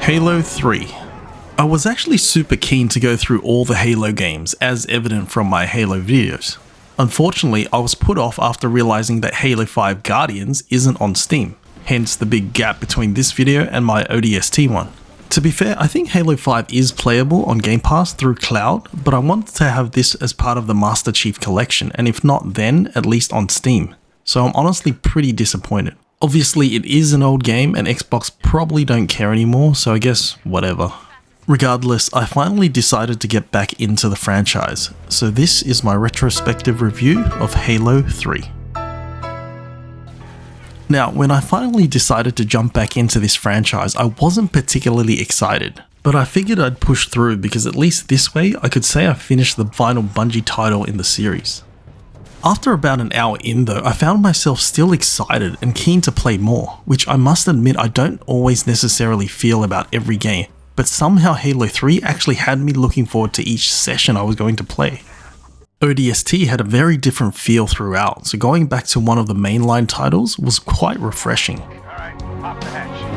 Halo 3. I was actually super keen to go through all the Halo games, as evident from my Halo videos. Unfortunately, I was put off after realizing that Halo 5 Guardians isn't on Steam, hence the big gap between this video and my ODST one. To be fair, I think Halo 5 is playable on Game Pass through cloud, but I wanted to have this as part of the Master Chief Collection, and if not then, at least on Steam. So I'm honestly pretty disappointed. Obviously it is an old game and Xbox probably don't care anymore, so I guess whatever. Regardless, I finally decided to get back into the franchise, so this is my retrospective review of Halo 3. Now, when I finally decided to jump back into this franchise, I wasn't particularly excited, but I figured I'd push through because at least this way I could say I finished the final Bungie title in the series. After about an hour in though, I found myself still excited and keen to play more, which I must admit I don't always necessarily feel about every game, but somehow Halo 3 actually had me looking forward to each session I was going to play. ODST had a very different feel throughout, so going back to one of the mainline titles was quite refreshing. Alright, pop the hatch.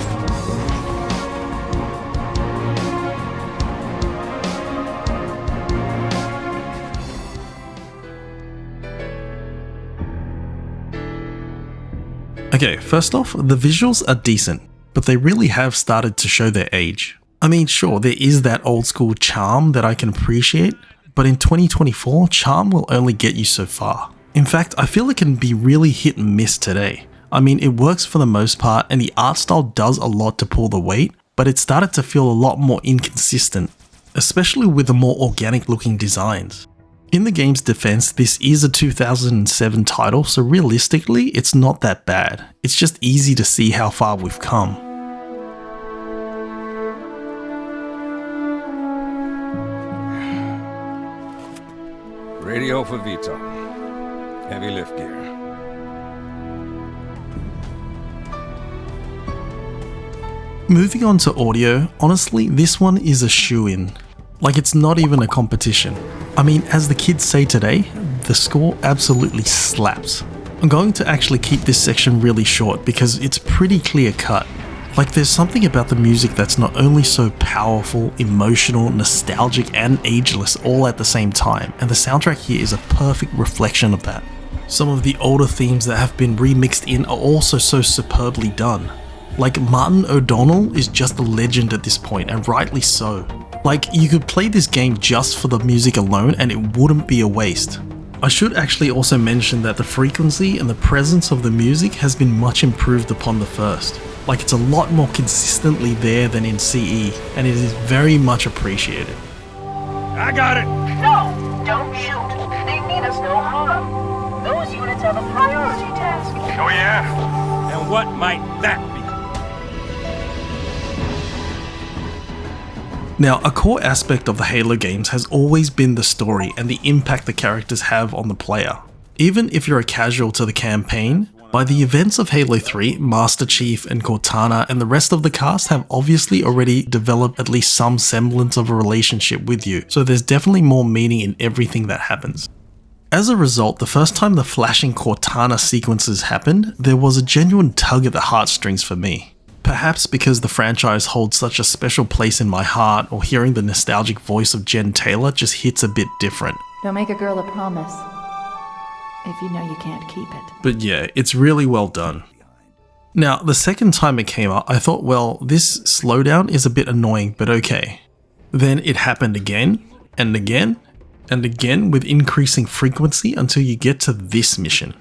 Okay, first off, the visuals are decent, but they really have started to show their age. I mean, sure, there is that old school charm that I can appreciate, but in 2024, charm will only get you so far. In fact, I feel it can be really hit and miss today. I mean, it works for the most part and the art style does a lot to pull the weight, but it started to feel a lot more inconsistent, especially with the more organic looking designs. In the game's defense, this is a 2007 title, so realistically, it's not that bad. It's just easy to see how far we've come. Radio for Vito. Heavy lift gear. Moving on to audio, honestly, this one is a shoo-in. Like, it's not even a competition. I mean, as the kids say today, the score absolutely slaps. I'm going to actually keep this section really short because it's pretty clear cut. Like, there's something about the music that's not only so powerful, emotional, nostalgic, and ageless all at the same time, and the soundtrack here is a perfect reflection of that. Some of the older themes that have been remixed in are also so superbly done. Like, Martin O'Donnell is just a legend at this point, and rightly so. Like, you could play this game just for the music alone and it wouldn't be a waste. I should actually also mention that the frequency and the presence of the music has been much improved upon the first. Like, it's a lot more consistently there than in CE, and it is very much appreciated. I got it! No! Don't shoot! They mean us no harm. Those units have a priority task. Oh yeah? And what might that be? Now, a core aspect of the Halo games has always been the story and the impact the characters have on the player. Even if you're a casual to the campaign, by the events of Halo 3, Master Chief and Cortana and the rest of the cast have obviously already developed at least some semblance of a relationship with you, so there's definitely more meaning in everything that happens. As a result, the first time the flashing Cortana sequences happened, there was a genuine tug at the heartstrings for me. Perhaps because the franchise holds such a special place in my heart, or hearing the nostalgic voice of Jen Taylor just hits a bit different. Don't make a girl a promise if you know you can't keep it. But yeah, it's really well done. Now, the second time it came up, I thought, well, this slowdown is a bit annoying, but okay. Then it happened again, and again, and again with increasing frequency until you get to this mission.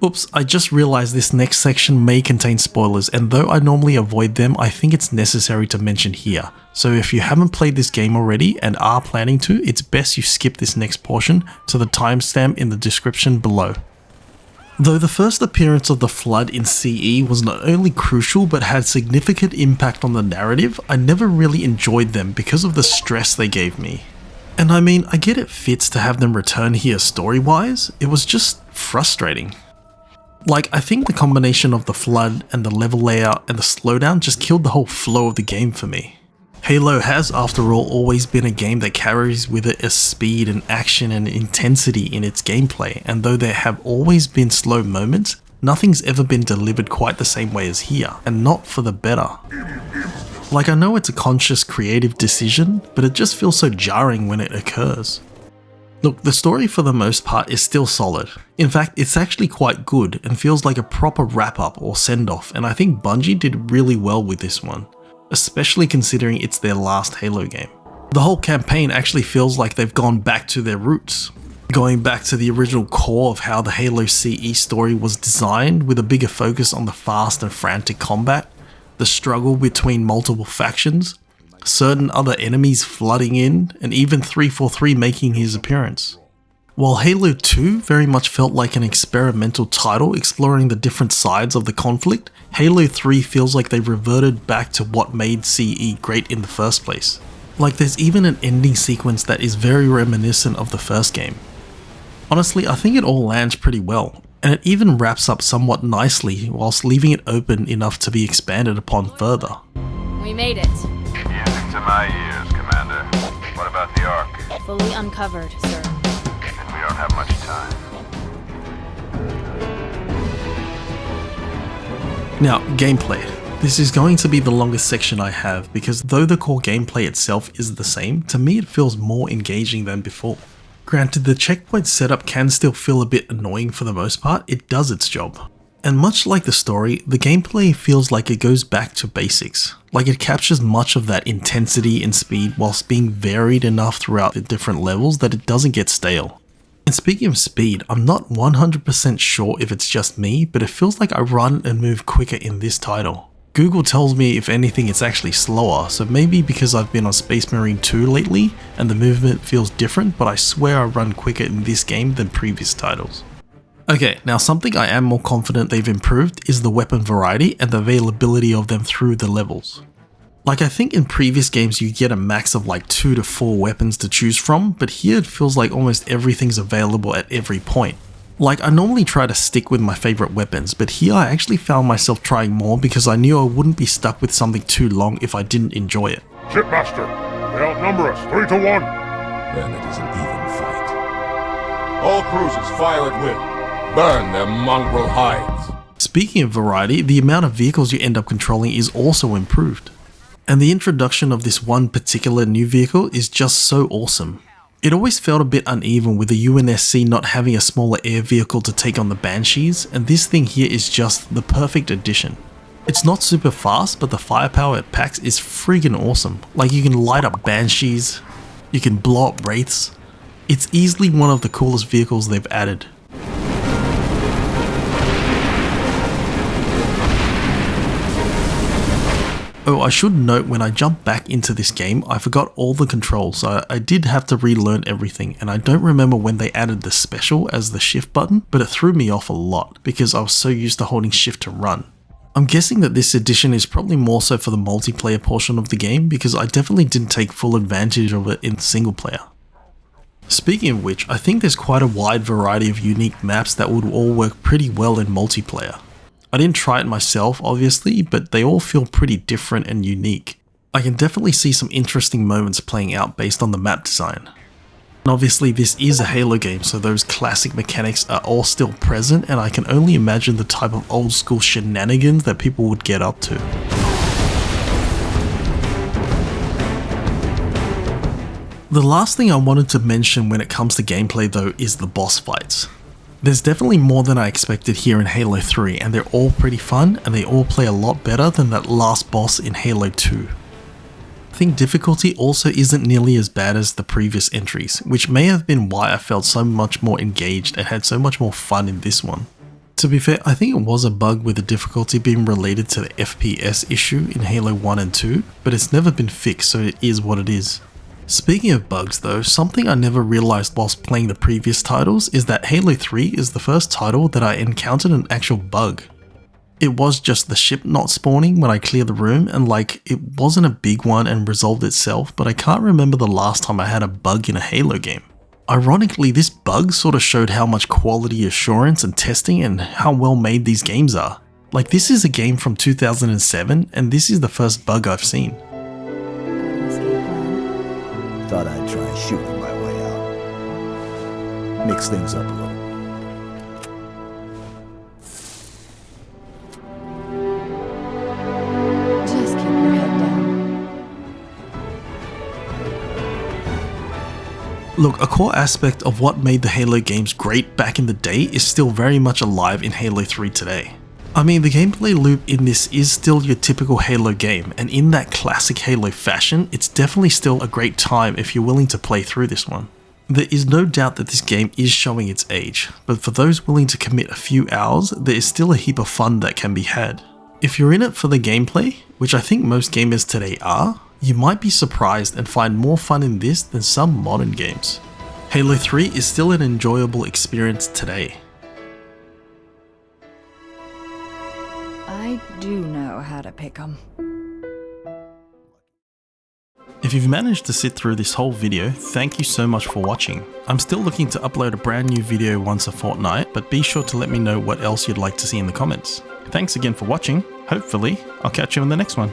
Oops, I just realized this next section may contain spoilers, and though I normally avoid them, I think it's necessary to mention here. So if you haven't played this game already and are planning to, it's best you skip this next portion to the timestamp in the description below. Though the first appearance of the Flood in CE was not only crucial but had significant impact on the narrative, I never really enjoyed them because of the stress they gave me. And I mean, I get it fits to have them return here story-wise, it was just frustrating. Like, I think the combination of the Flood and the level layout and the slowdown just killed the whole flow of the game for me. Halo has, after all, always been a game that carries with it a speed and action and intensity in its gameplay, and though there have always been slow moments, nothing's ever been delivered quite the same way as here, and not for the better. Like, I know it's a conscious creative decision, but it just feels so jarring when it occurs. Look, the story for the most part is still solid. In fact, it's actually quite good and feels like a proper wrap-up or send-off, and I think Bungie did really well with this one, especially considering it's their last Halo game. The whole campaign actually feels like they've gone back to their roots, going back to the original core of how the Halo CE story was designed, with a bigger focus on the fast and frantic combat, the struggle between multiple factions, certain other enemies flooding in, and even 343 making his appearance. While Halo 2 very much felt like an experimental title exploring the different sides of the conflict, Halo 3 feels like they reverted back to what made CE great in the first place. Like, there's even an ending sequence that is very reminiscent of the first game. Honestly, I think it all lands pretty well, and it even wraps up somewhat nicely whilst leaving it open enough to be expanded upon further. We made it. Music to my ears, Commander. What about the Ark? Fully uncovered, sir. And we don't have much time. Now, gameplay. This is going to be the longest section I have because though the core gameplay itself is the same, to me it feels more engaging than before. Granted, the checkpoint setup can still feel a bit annoying for the most part, it does its job. And much like the story, the gameplay feels like it goes back to basics. Like, it captures much of that intensity and speed whilst being varied enough throughout the different levels that it doesn't get stale. And speaking of speed, I'm not 100% sure if it's just me, but it feels like I run and move quicker in this title. Google tells me if anything it's actually slower, so maybe because I've been on Space Marine 2 lately and the movement feels different, but I swear I run quicker in this game than previous titles. Okay, now something I am more confident they've improved is the weapon variety and the availability of them through the levels. Like, I think in previous games you get a max of like 2 to 4 weapons to choose from, but here it feels like almost everything's available at every point. Like, I normally try to stick with my favorite weapons, but here I actually found myself trying more because I knew I wouldn't be stuck with something too long if I didn't enjoy it. Shipmaster, they outnumber us 3 to 1. Then it is an even fight. All cruisers fire at will. Burn their mongrel hides. Speaking of variety, the amount of vehicles you end up controlling is also improved. And the introduction of this one particular new vehicle is just so awesome. It always felt a bit uneven with the UNSC not having a smaller air vehicle to take on the Banshees, and this thing here is just the perfect addition. It's not super fast, but the firepower it packs is friggin' awesome. Like, you can light up Banshees, you can blow up Wraiths. It's easily one of the coolest vehicles they've added. Oh, I should note, when I jumped back into this game, I forgot all the controls, so I did have to relearn everything, and I don't remember when they added the special as the shift button, but it threw me off a lot because I was so used to holding shift to run. I'm guessing that this edition is probably more so for the multiplayer portion of the game because I definitely didn't take full advantage of it in single player. Speaking of which, I think there's quite a wide variety of unique maps that would all work pretty well in multiplayer. I didn't try it myself, obviously, but they all feel pretty different and unique. I can definitely see some interesting moments playing out based on the map design. And obviously this is a Halo game, so those classic mechanics are all still present, and I can only imagine the type of old school shenanigans that people would get up to. The last thing I wanted to mention when it comes to gameplay though is the boss fights. There's definitely more than I expected here in Halo 3, and they're all pretty fun, and they all play a lot better than that last boss in Halo 2. I think difficulty also isn't nearly as bad as the previous entries, which may have been why I felt so much more engaged and had so much more fun in this one. To be fair, I think it was a bug with the difficulty being related to the FPS issue in Halo 1 and 2, but it's never been fixed, so it is what it is. Speaking of bugs though, something I never realized whilst playing the previous titles is that Halo 3 is the first title that I encountered an actual bug. It was just the ship not spawning when I cleared the room, and like, it wasn't a big one and resolved itself, but I can't remember the last time I had a bug in a Halo game. Ironically, this bug sort of showed how much quality assurance and testing and how well made these games are. Like, this is a game from 2007 and this is the first bug I've seen. Thought I'd try shooting my way out. Mix things up a little. Just keep your head down. Look, a core aspect of what made the Halo games great back in the day is still very much alive in Halo 3 today. I mean, the gameplay loop in this is still your typical Halo game, and in that classic Halo fashion, it's definitely still a great time if you're willing to play through this one. There is no doubt that this game is showing its age, but for those willing to commit a few hours, there is still a heap of fun that can be had. If you're in it for the gameplay, which I think most gamers today are, you might be surprised and find more fun in this than some modern games. Halo 3 is still an enjoyable experience today. I do know how to pick 'em. If you've managed to sit through this whole video, thank you so much for watching. I'm still looking to upload a brand new video once a fortnight, but be sure to let me know what else you'd like to see in the comments. Thanks again for watching. Hopefully, I'll catch you in the next one.